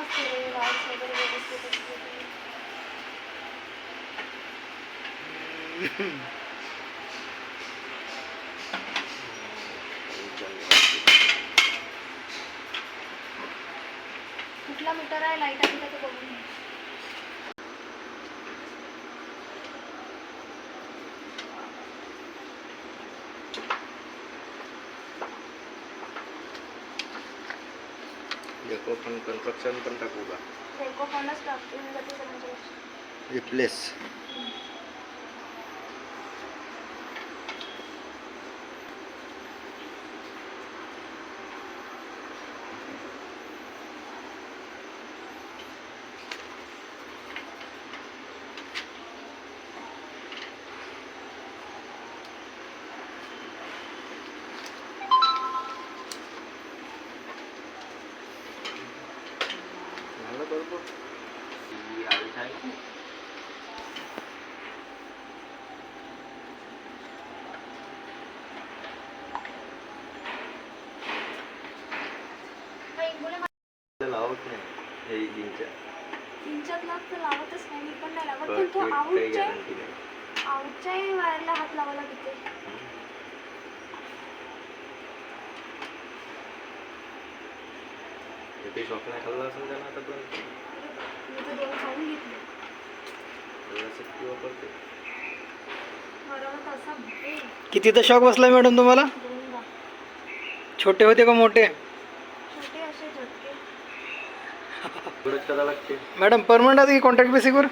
असते लाईट्स वगैरे व्यवस्थित असते. कुठला मीटर आहे लाईट आहे का ते बघून घे. डेको पण कन्स्ट्रक्शन पण टाकू का? डेको पणच टाकून जाते म्हणजे रिप्लेस. बरोबर. लावत नाही हे इंचात लावत लावतच नाही मी पण नाही लावत पण तो आऊटच्या वायरला हात लावायला देते. ते शॉक नाही खाल्ला असेल त्याला आता पण मी तर दोन खाऊन घेतले. कितीचा शॉक बसला मॅडम तुम्हाला? छोटे होते का मोठे? छोटे असे झटके. मॅडम परमनंट आहे की कॉन्ट्रॅक्ट बेसिकवर?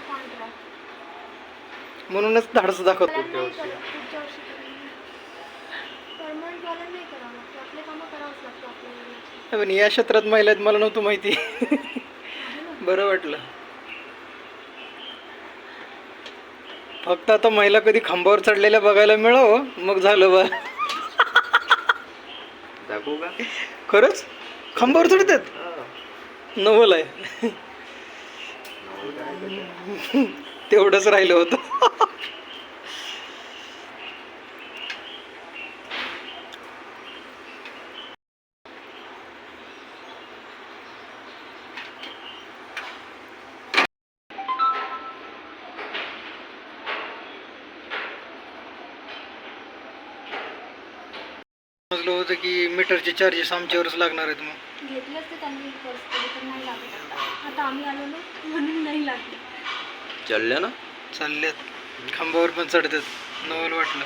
म्हणूनच धाडस दाखवतो. पुढच्या वर्षी परमनंट वाला नाही करावं लागतं, आपले कामं करावंच लागतं आपल्याला. पण या क्षेत्रात महिला आहेत मला नव्हतं माहिती. बरं वाटलं. फक्त आता महिला कधी खांबावर चढलेल्या बघायला मिळावं मग झालं बा. दाखवू का? खरंच खांबावर चढतात? नवल आहे. तेवढंच राहिलं होतं. समजलं होतं की मीटरचे चार्जेस आमच्यावरच लागणार आहेत. मग घेतले असते त्यांनी पर्समध्ये तर नाही लागत. आता आम्ही आलो ना म्हणून नाही लागले. चालल्या ना चालल्यात खांबावर पण चढतात. नवल वाटलं.